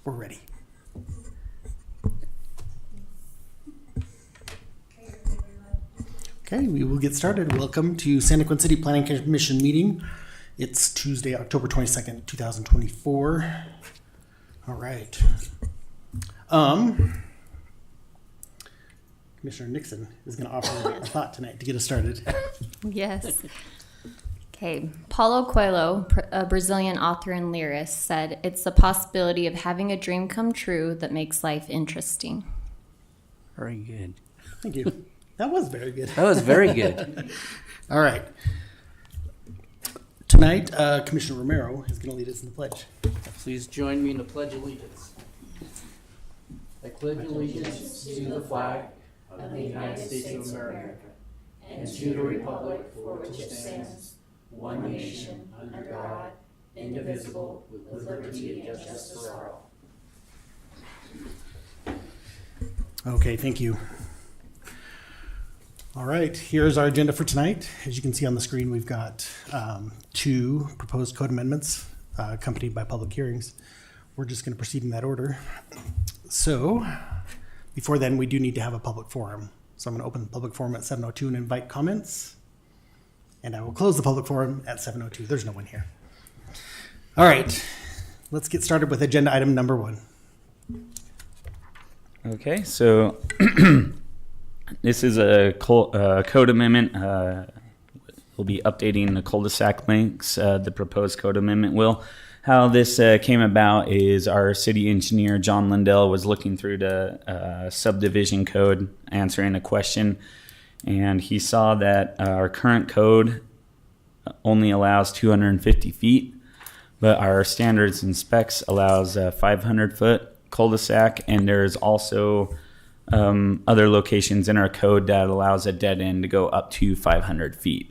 We're ready. Okay, we will get started. Welcome to Santaquin City Planning Commission meeting. It's Tuesday, October 22nd, 2024. All right. Commissioner Nixon is going to offer a thought tonight to get us started. Yes. Okay. Paulo Coelho, a Brazilian author and lyrist, said, "It's the possibility of having a dream come true that makes life interesting." Very good. Thank you. That was very good. That was very good. All right. Tonight, Commissioner Romero is going to lead us in the pledge. Please join me in the Pledge of Allegiance. I pledge allegiance to the flag of the United States of America and to the republic for which it stands, one nation, under God, indivisible, with liberty and justice for all. Okay, thank you. All right, here's our agenda for tonight. As you can see on the screen, we've got two proposed code amendments accompanied by public hearings. We're just going to proceed in that order. So before then, we do need to have a public forum. So I'm going to open the public forum at 7:02 and invite comments. And I will close the public forum at 7:02. There's no one here. All right, let's get started with agenda item number 1. Okay, so this is a code amendment. We'll be updating the cul-de-sac links. The proposed code amendment will. How this came about is our city engineer, John Lindell, was looking through the subdivision code, answering a question, and he saw that our current code only allows 250 feet, but our standards and specs allows a 500-foot cul-de-sac, and there's also other locations in our code that allows a dead end to go up to 500 feet.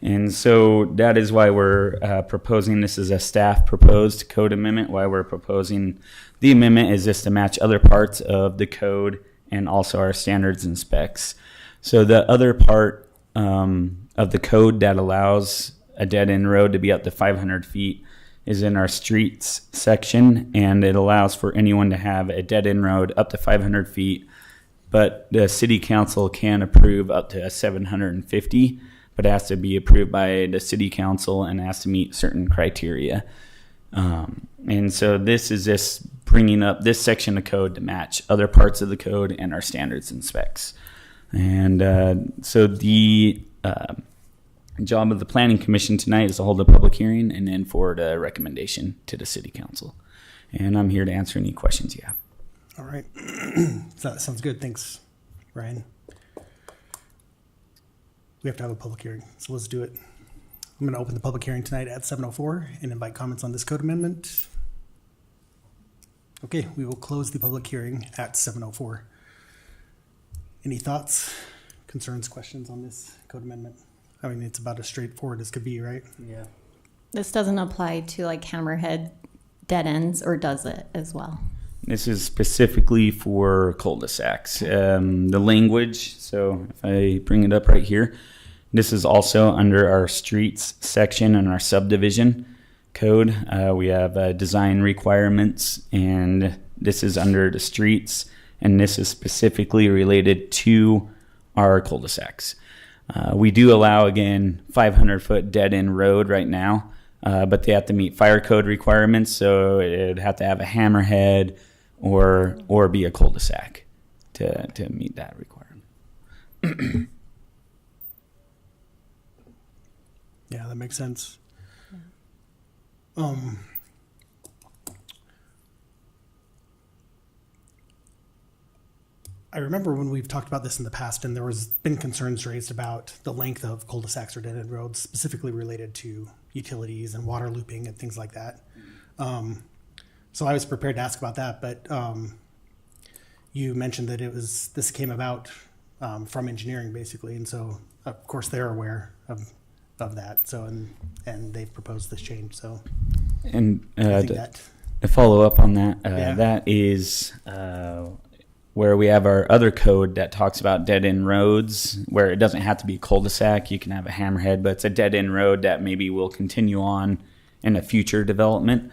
And so that is why we're proposing this as a staff proposed code amendment. Why we're proposing the amendment is just to match other parts of the code and also our standards and specs. So the other part of the code that allows a dead end road to be up to 500 feet is in our streets section, and it allows for anyone to have a dead end road up to 500 feet, but the city council can approve up to 750, but it has to be approved by the city council and has to meet certain criteria. And so this is just bringing up this section of code to match other parts of the code and our standards and specs. And so the job of the Planning Commission tonight is to hold a public hearing and then forward a recommendation to the city council. And I'm here to answer any questions you have. All right. So that sounds good. Thanks, Ryan. We have to have a public hearing, so let's do it. I'm going to open the public hearing tonight at 7:04 and invite comments on this code amendment. Okay, we will close the public hearing at 7:04. Any thoughts, concerns, questions on this code amendment? I mean, it's about as straightforward as could be, right? Yeah. This doesn't apply to like hammerhead dead ends, or does it as well? This is specifically for cul-de-sacs. The language, so if I bring it up right here, this is also under our streets section and our subdivision code. We have design requirements, and this is under the streets, and this is specifically related to our cul-de-sacs. We do allow, again, 500-foot dead-end road right now, but they have to meet fire code requirements, so it'd have to have a hammerhead or be a cul-de-sac to meet that requirement. Yeah, that makes sense. I remember when we've talked about this in the past, and there was been concerns raised about the length of cul-de-sacs or dead-end roads, specifically related to utilities and water looping and things like that. So I was prepared to ask about that, but you mentioned that this came about from engineering, basically, and so of course they're aware of that. So and they've proposed this change. So And I think that to follow up on that, Yeah. that is where we have our other code that talks about dead-end roads, where it doesn't have to be cul-de-sac. You can have a hammerhead, but it's a dead-end road that maybe will continue on in a future development.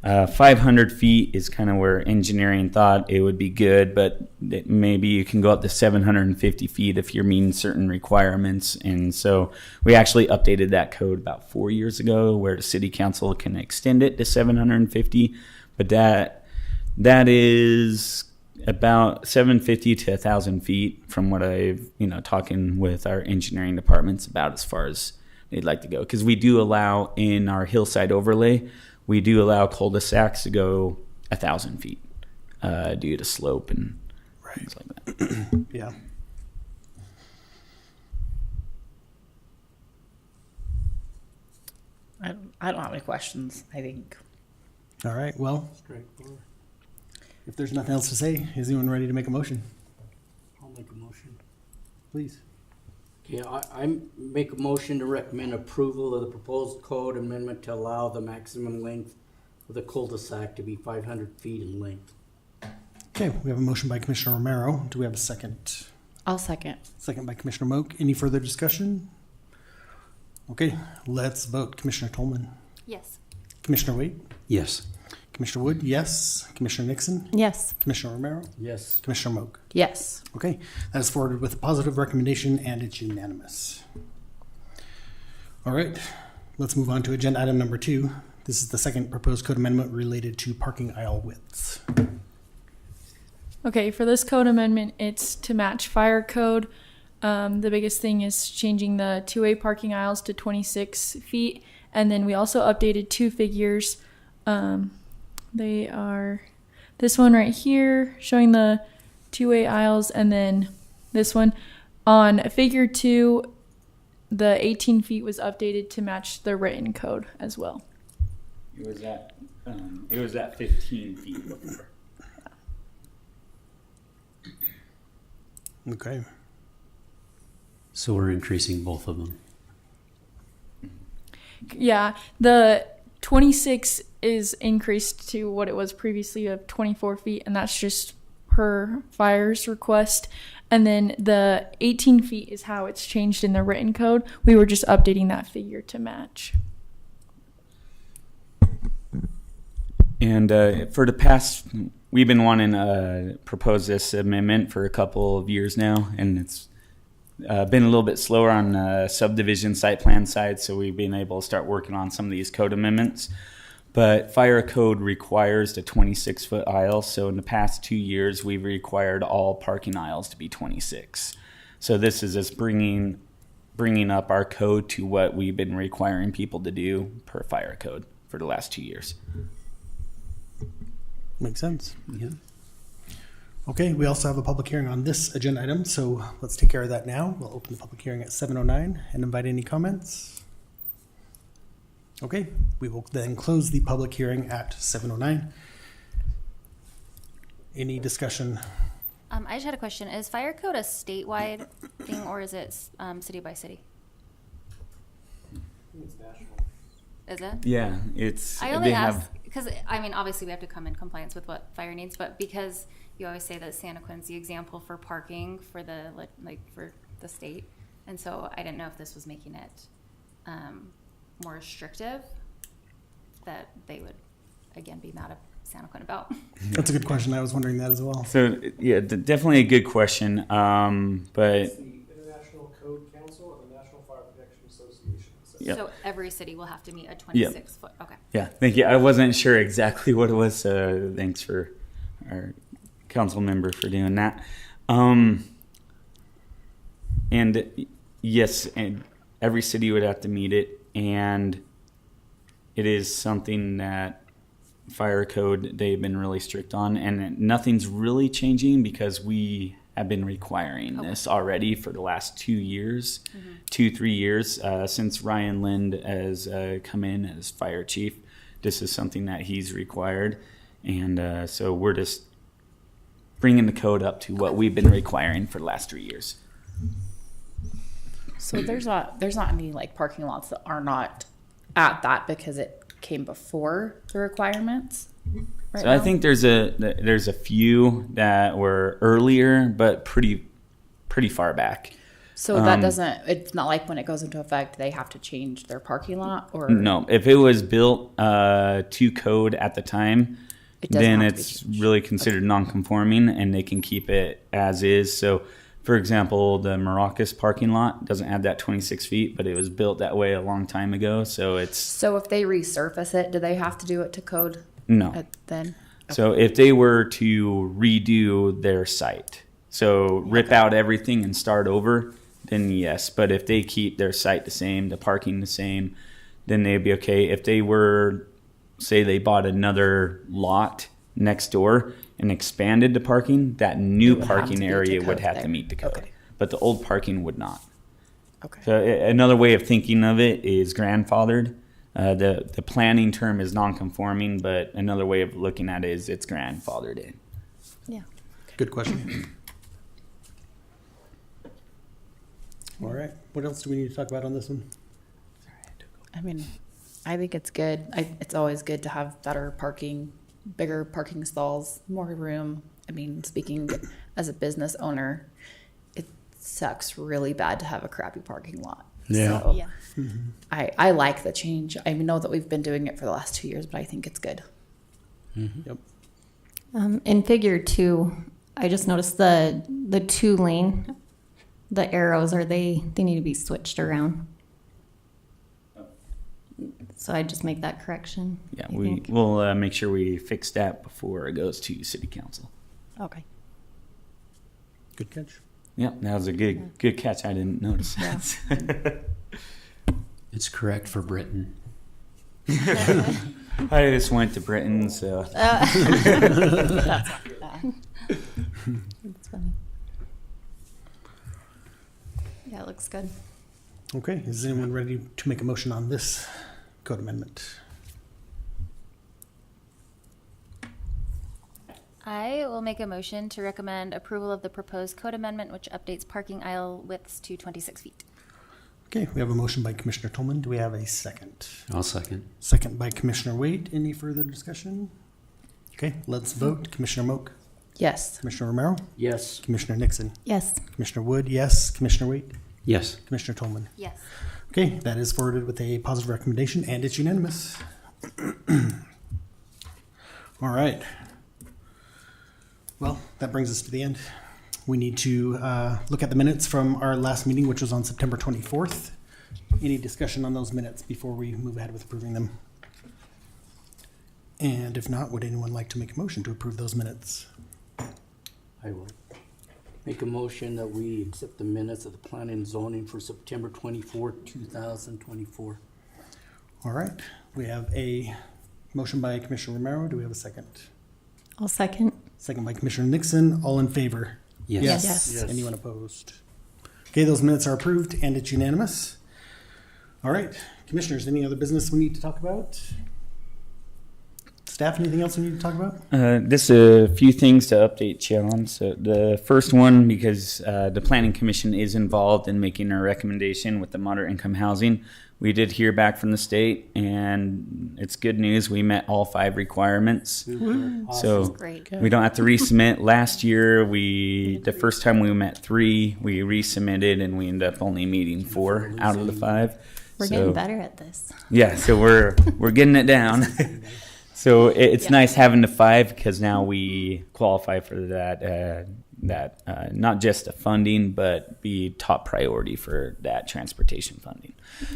500 feet is kind of where engineering thought it would be good, but maybe you can go up to 750 feet if you're meeting certain requirements. And so we actually updated that code about 4 years ago where the city council can extend it to 750, but that is about 750 to 1,000 feet from what I've, talking with our engineering departments about as far as they'd like to go. Because we do allow in our hillside overlay, we do allow cul-de-sacs to go 1,000 feet due to slope and things like that. Yeah. I don't have any questions. I think. All right. Well, Straightforward. if there's nothing else to say, is anyone ready to make a motion? I'll make a motion. Please. Yeah, I make a motion to recommend approval of the proposed code amendment to allow the maximum length of the cul-de-sac to be 500 feet in length. Okay, we have a motion by Commissioner Romero. Do we have a second? I'll second. Second by Commissioner Moak. Any further discussion? Okay, let's vote. Commissioner Tolman. Yes. Commissioner Wade. Yes. Commissioner Wood, yes. Commissioner Nixon. Yes. Commissioner Romero. Yes. Commissioner Moak. Yes. Okay, that is forwarded with a positive recommendation and it's unanimous. All right, let's move on to agenda item number 2. This is the second proposed code amendment related to parking aisle widths. Okay, for this code amendment, it's to match fire code. The biggest thing is changing the two-way parking aisles to 26 feet. And then we also updated 2 figures. They are this one right here showing the two-way aisles, and then this one. On figure 2, the 18 feet was updated to match the written code as well. It was at 15 feet before. Okay, So we're increasing both of them. Yeah, the 26 is increased to what it was previously of 24 feet, and that's just per fire's request. And then the 18 feet is how it's changed in the written code. We were just updating that figure to match. And for the past, we've been wanting to propose this amendment for a couple of years now, and it's been a little bit slower on subdivision site plan side, so we've been able to start working on some of these code amendments. But fire code requires the 26-foot aisle, so in the past 2 years, we've required all parking aisles to be 26. So this is just bringing up our code to what we've been requiring people to do per fire code for the last 2 years. makes sense. Yeah. Okay, we also have a public hearing on this agenda item, so let's take care of that now. We'll open the public hearing at 7:09 and invite any comments. Okay, we will then close the public hearing at 7:09. Any discussion? I just had a question. Is fire code a statewide thing, or is it city by city? Is it? Yeah, it's. I only they ask have- because obviously we have to come in compliance with what fire needs, but because you always say that Santaquin's the example for parking for the for the state, and so I didn't know if this was making it more restrictive that they would again be mad at Santaquin about. That's a good question. I was wondering that as well. So yeah, definitely a good question. But It's the International Code Council and the National Fire Protection Association. So Yep. So every city will have to meet a 26-foot. Okay. yeah, thank you. I wasn't sure exactly what it was, so thanks for our council member for doing that. And yes, and every city would have to meet it, and it is something that fire code they've been really strict on, and nothing's really changing because we have been requiring this already for the last 2 years, 2-3 years since Ryan Lind has come in as fire chief. This is something that he's required, and so we're just bringing the code up to what we've been requiring for the last 3 years. So there's not any like parking lots that are not at that because it came before the requirements. Right So I now? think there's a few that were earlier, but pretty far back. So that doesn't, it's not like when it goes into effect, they have to change their parking lot or? No, if it was built to code at the time, It doesn't then have to be it's changed. really considered non-conforming, and they can keep it as is. So, for example, the Maracas parking lot doesn't have that 26 feet, but it was built that way a long time ago. So it's So if they resurface it, do they have to do it to code no. then? So if they were to redo their site, so rip out everything and start over, then yes. But if they keep their site the same, the parking the same, then they'd be okay. If they were, say they bought another lot next door and expanded the parking, that new It would have parking to be to area would code have there. to meet the code. Okay. But the old parking would not. Okay. So another way of thinking of it is grandfathered. The planning term is non-conforming, but another way of looking at it is it's grandfathered in. Yeah. Good question. All right. What else do we need to talk about on this one? I mean, I think it's good. It's always good to have better parking, bigger parking stalls, more room. I mean, speaking as a business owner, it sucks really bad to have a crappy parking lot. Yeah. So Yeah. I like the change. I know that we've been doing it for the last 2 years, but I think it's good. Yep. In figure 2, I just noticed the 2-lane, the arrows they need to be switched around. So I just make that correction. Yeah, I think. we'll make sure we fix that before it goes to city council. Okay. Good catch. Yeah, that was a good catch. I didn't notice that. It's correct for Britain. I just went to Britain, so That's funny. Yeah, it looks good. Okay. Is anyone ready to make a motion on this code amendment? I will make a motion to recommend approval of the proposed code amendment, which updates parking aisle widths to 26 feet. Okay. We have a motion by Commissioner Tolman. Do we have a second? I'll second. Second by Commissioner Wade. Any further discussion? Okay. Let's vote. Commissioner Moak, Yes. Commissioner Romero, Yes. Commissioner Nixon, Yes. Commissioner Wood, yes. Commissioner Wade, Yes. Commissioner Tolman. Yes. Okay, that is forwarded with a positive recommendation, and it's unanimous. All right. Well, that brings us to the end. We need to look at the minutes from our last meeting, which was on September 24th. Any discussion on those minutes before we move ahead with approving them? And if not, would anyone like to make a motion to approve those minutes? I will make a motion that we accept the minutes of the planning and zoning for September 24th, 2024. All right, we have a motion by Commissioner Romero. Do we have a second? I'll second. Second by Commissioner Nixon. All in favor? Yes. Yes. Yes. Anyone opposed? Okay, those minutes are approved and it's unanimous. All right, commissioners, any other business we need to talk about? Staff, anything else we need to talk about? just a few things to update you on. So the first one, because the Planning Commission is involved in making a recommendation with the moderate income housing, we did hear back from the state, and it's good news. We met all 5 requirements. So Great. we don't have to resubmit. Last year, the first time we met 3, we resubmitted, and we ended up only meeting 4 out of the 5. We're So- getting better at this. Yeah, so we're getting it down. So it's nice having the 5 because now we qualify for that not just the funding, but be top priority for that transportation funding.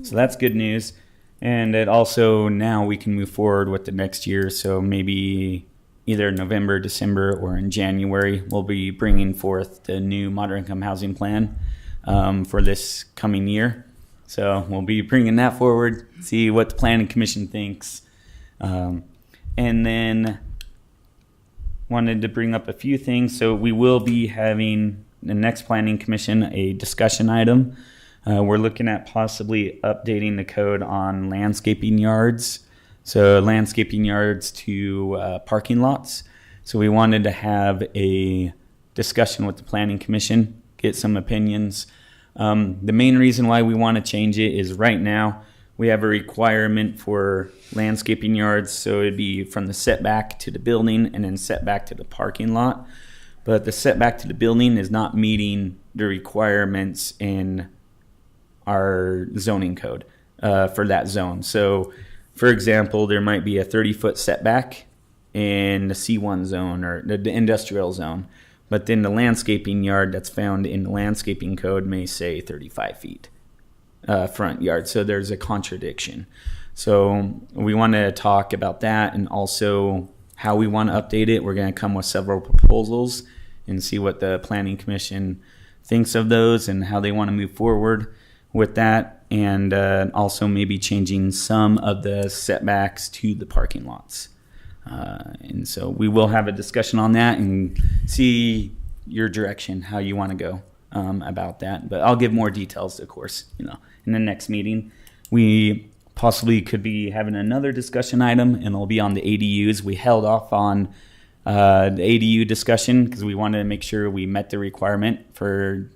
So that's good news. And it also now we can move forward with the next year. So maybe either November, December, or in January, we'll be bringing forth the new moderate income housing plan for this coming year. So we'll be bringing that forward, see what the Planning Commission thinks. And then wanted to bring up a few things. So we will be having the next Planning Commission a discussion item. We're looking at possibly updating the code on landscaping yards. So landscaping yards to parking lots. So we wanted to have a discussion with the Planning Commission, get some opinions. The main reason why we want to change it is right now we have a requirement for landscaping yards, so it'd be from the setback to the building and then setback to the parking lot. but the setback to the building is not meeting the requirements in our zoning code for that zone. So, for example, there might be a 30-foot setback in the C1 zone or the industrial zone, but then the landscaping yard that's found in the landscaping code may say 35 feet front yard. So there's a contradiction. So we want to talk about that and also how we want to update it. We're going to come with several proposals and see what the Planning Commission thinks of those and how they want to move forward with that, and also maybe changing some of the setbacks to the parking lots. And so we will have a discussion on that and see your direction, how you want to go about that. But I'll give more details, of course, in the next meeting. We possibly could be having another discussion item, and it'll be on the ADUs. We held off on the ADU discussion because we wanted to make sure we met the requirement for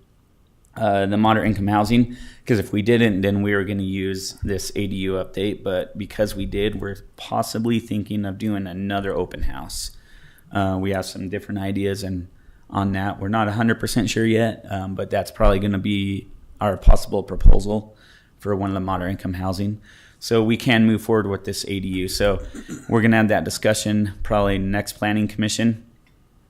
the moderate income housing, because if we didn't, then we were going to use this ADU update. But because we did, we're possibly thinking of doing another open house. We have some different ideas on that. We're not 100% sure yet, but that's probably going to be our possible proposal for one of the moderate income housing. So we can move forward with this ADU. So we're going to have that discussion probably next Planning Commission.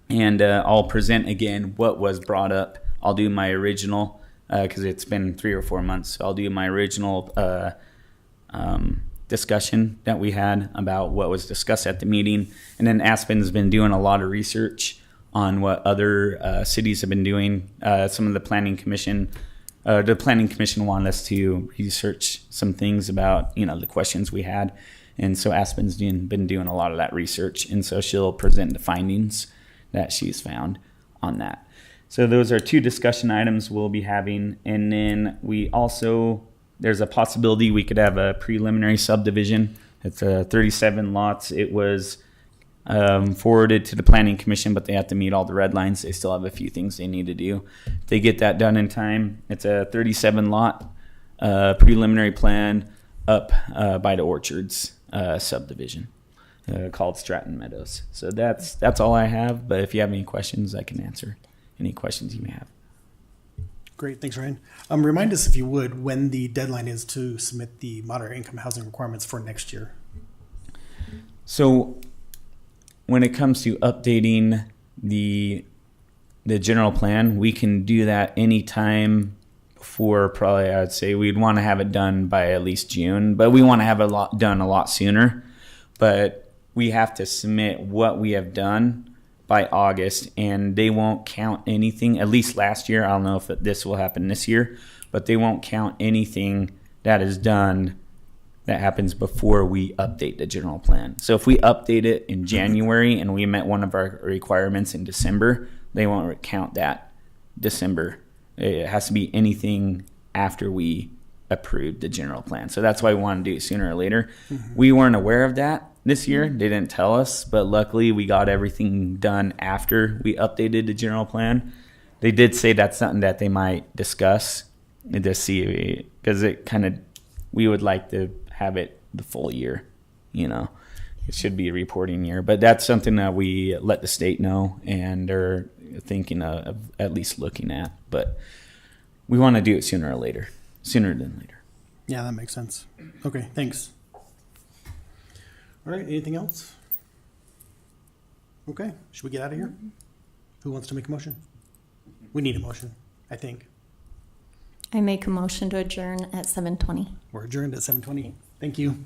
And I'll present again what was brought up. I'll do my original, because it's been 3 or 4 months. So I'll do my original discussion that we had about what was discussed at the meeting. And then Aspen's been doing a lot of research on what other cities have been doing. Some of the Planning Commission wanted us to research some things about, the questions we had. And so Aspen's been doing a lot of that research. And so she'll present the findings that she's found on that. So those are 2 discussion items we'll be having. And then there's a possibility we could have a preliminary subdivision. It's 37 lots. It was forwarded to the Planning Commission, but they have to meet all the red lines. They still have a few things they need to do. If they get that done in time, it's a 37 lot preliminary plan up by the Orchards subdivision called Stratton Meadows. So that's all I have. But if you have any questions, I can answer any questions you may have. Great, thanks, Ryan. Remind us, if you would, when the deadline is to submit the moderate income housing requirements for next year. So when it comes to updating the general plan, we can do that anytime before, probably I'd say we'd want to have it done by at least June, but we want to have it done a lot sooner. But we have to submit what we have done by August, and they won't count anything, at least last year. I don't know if this will happen this year, but they won't count anything that is done that happens before we update the general plan. So if we update it in January and we met one of our requirements in December, they won't count that December. It has to be anything after we approved the general plan. So that's why we want to do it sooner or later. Mm-hmm. We weren't aware of that this year. They didn't tell us, but luckily we got everything done after we updated the general plan. They did say that's something that they might discuss to see, because we would like to have it the full year, it should be a reporting year, but that's something that we let the state know and are thinking of at least looking at, but we want to do it sooner than later. Yeah, that makes sense. Okay, thanks. All right, anything else? Okay, should we get out of here? Who wants to make a motion? We need a motion, I think. I make a motion to adjourn at 7:20. We're adjourned at 7:20. Thank you.